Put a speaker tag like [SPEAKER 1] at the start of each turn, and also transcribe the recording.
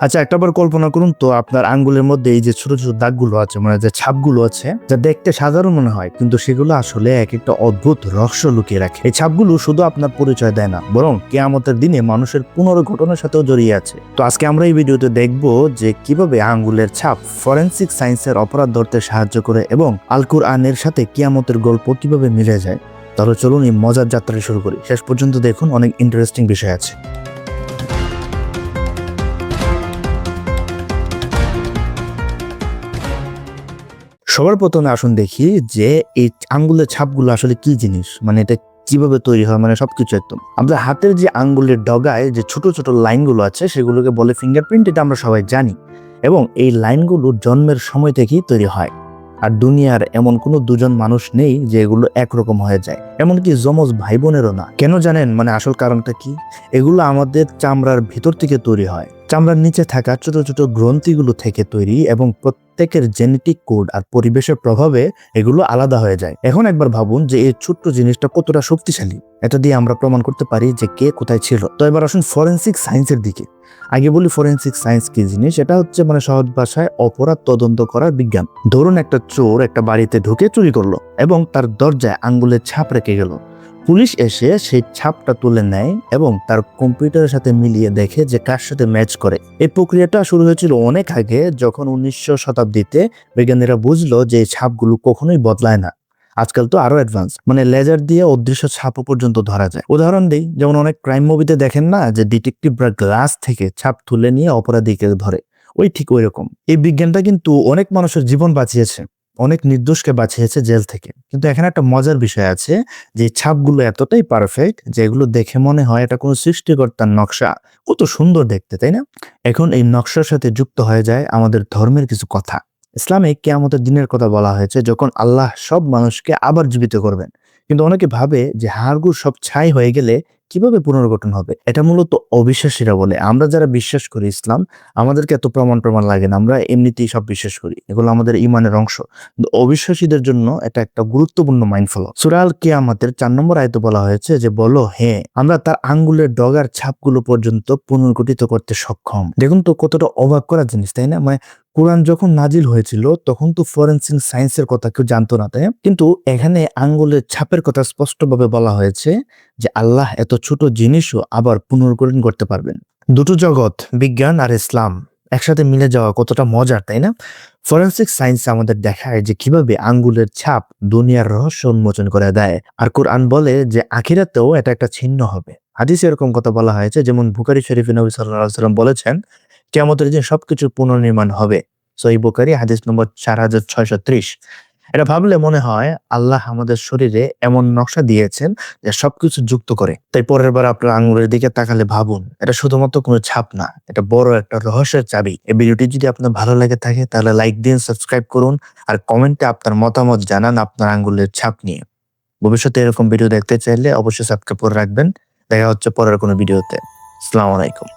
[SPEAKER 1] আচ্ছা, একটাবার কল্পনা করুন তো আপনার আঙ্গুলের মধ্যে এই যে ছোট ছোট দাগগুলো আছে, মানে যে ছাপগুলো আছে, যা দেখতে সাধারণ মনে হয়, কিন্তু সেগুলো আসলে এক একটা অদ্ভুত রহস্য লুকিয়ে রাখে। এই ছাপগুলো শুধু আপনার পরিচয় দেয় না, বরং কিয়ামতের দিনে মানুষের পুনর্গঠনের সাথেও জড়িয়ে আছে। তো আজকে আমরা এই ভিডিওতে দেখব যে কিভাবে আঙ্গুলের ছাপ ফরেনসিক সায়েন্সের অপরাধ ধরতে সাহায্য করে এবং আল কুরআনের সাথে কিয়ামতের গল্প কিভাবে মিলে যায়। তাহলে চলুন এই মজার যাত্রা শুরু করি। শেষ পর্যন্ত দেখুন, অনেক ইন্টারেস্টিং বিষয় আছে। সবার প্রথমে আসুন দেখি যে এই আঙ্গুলের ছাপগুলো আসলে কি জিনিস, মানে এটা কিভাবে তৈরি হয়, মানে সবকিছু একদম। আমাদের হাতের যে আঙ্গুলের ডগায় যে ছোট ছোট লাইনগুলো আছে সেগুলোকে বলে ফিঙ্গারপ্রিন্ট, এটা আমরা সবাই জানি। এবং এই লাইনগুলো জন্মের সময় থেকেই তৈরি হয়। আর দুনিয়ার এমন কোনো দুজন মানুষ নেই যে এগুলো একরকম হয়ে যায়, এমনকি যমজ ভাই বোনেরও না। কেন জানেন? মানে আসল কারণটা কি? এগুলো আমাদের চামড়ার ভিতর থেকে তৈরি হয়, চামড়ার নিচে থাকা ছোট ছোট গ্রন্থিগুলো থেকে তৈরি, এবং প্রত্যেকের জেনেটিক কোড আর পরিবেশের প্রভাবে এগুলো আলাদা হয়ে যায়। এখন একবার ভাবুন যে এই ছোট্ট জিনিসটা কতটা শক্তিশালী। এটা দিয়ে আমরা প্রমাণ করতে পারি যে কে কোথায় ছিল। তো এবার আসুন ফরেনসিক সায়েন্সের দিকে। আগে বলি ফরেনসিক সায়েন্স কি জিনিস। এটা হচ্ছে মানে সহজ ভাষায় অপরাধ তদন্ত করার বিজ্ঞান। ধরুন একটা চোর একটা বাড়িতে ঢুকে চুরি করলো এবং তার দরজায় আঙ্গুলের ছাপ রেখে গেল। পুলিশ এসে সেই ছাপটা তুলে নেয় এবং তার কম্পিউটারের সাথে মিলিয়ে দেখে যে কার সাথে ম্যাচ করে। এই প্রক্রিয়াটা শুরু হয়েছিল অনেক আগে, যখন 1900 শতাব্দীতে বিজ্ঞানীরা বুঝলো যে এই ছাপগুলো কখনোই বদলায় না। আজকাল তো আরো অ্যাডভান্স, মানে লেজার দিয়ে অদৃশ্য ছাপও পর্যন্ত ধরা যায়। উদাহরণ দিই, যেমন অনেক ক্রাইম মুভিতে দেখেন না যে ডিটেকটিভরা গ্লাস থেকে ছাপ তুলে নিয়ে অপরাধীকে ধরে, ওই ঠিক ওই রকম। এই বিজ্ঞানটা কিন্তু অনেক মানুষের জীবন বাঁচিয়েছে, অনেক নির্দোষকে বাঁচিয়েছে জেল থেকে। কিন্তু এখানে একটা মজার বিষয় আছে, যে ছাপগুলো এতটাই পারফেক্ট যে এগুলো দেখে মনে হয় এটা কোনো সৃষ্টিকর্তার নকশা। কত সুন্দর দেখতে, তাই না? এখন এই নকশার সাথে যুক্ত হয়ে যায় আমাদের ধর্মের কিছু কথা। ইসলামে কিয়ামতের দিনের কথা বলা হয়েছে, যখন আল্লাহ সব মানুষকে আবার জীবিত করবেন। কিন্তু অনেকে ভাবে যে হাড়গুড় সব ছাই হয়ে গেলে কিভাবে পুনর্গঠন হবে। এটা মূলত অবিশ্বাসীরা বলে। আমরা যারা বিশ্বাস করি ইসলাম, আমাদেরকে এত প্রমাণ লাগে না, আমরা এমনিতেই সব বিশ্বাস করি, এগুলো আমাদের ইমানের অংশ। কিন্তু অবিশ্বাসীদের জন্য এটা একটা গুরুত্বপূর্ণ মাইন্ডফল। সূরা আল কিয়ামতের 4 নম্বর আয়াতে বলা হয়েছে যে বলো, হ্যাঁ, আমরা তার আঙ্গুলের ডগার ছাপগুলো পর্যন্ত পুনর্গঠিত করতে সক্ষম। দেখুন তো কতটা অবাক করার জিনিস, তাই না? মানে কোরআন যখন নাজিল হয়েছিল তখন তো ফরেনসিক সায়েন্সের কথা কেউ জানতো না, তাই না? কিন্তু এখানে আঙ্গুলের ছাপের কথা স্পষ্টভাবে বলা হয়েছে যে আল্লাহ এত ছোট জিনিসও আবার পুনর্গঠন করতে পারবেন। দুটো জগৎ, বিজ্ঞান আর ইসলাম, একসাথে মিলে যাওয়া কতটা মজার, তাই না? ফরেনসিক সায়েন্স আমাদের দেখায় যে কিভাবে আঙ্গুলের ছাপ দুনিয়ার রহস্য উন্মোচন করে দেয়। আর কোরআন বলে যে আখিরাতেও এটা একটা চিহ্ন হবে। হাদিসে এরকম কথা বলা হয়েছে, যেমন বুখারী শরীফে নবী সাল্লাল্লাহু আলাইহি ওয়াসাল্লাম বলেছেন কিয়ামতের দিন সবকিছু পুনর্নির্মাণ হবে। সহিহ বুখারী হাদিস নম্বর 4630। এটা ভাবলে মনে হয় আল্লাহ আমাদের শরীরে এমন নকশা দিয়েছেন যে সবকিছু যুক্ত করে। তাই পরের বার আপনার আঙ্গুলের দিকে তাকালে ভাবুন, এটা শুধুমাত্র কোনো ছাপ না, এটা বড় একটা রহস্যের চাবি। এই ভিডিওটি যদি আপনার ভালো লাগে থাকে তাহলে লাইক দিন, সাবস্ক্রাইব করুন, আর কমেন্টে আপনার মতামত জানান আপনার আঙ্গুলের ছাপ নিয়ে। ভবিষ্যতে এরকম ভিডিও দেখতে চাইলে অবশ্যই সাবস্ক্রাইব করে রাখবেন। দেখা হচ্ছে পরের কোনো ভিডিওতে। আসসালামু আলাইকুম।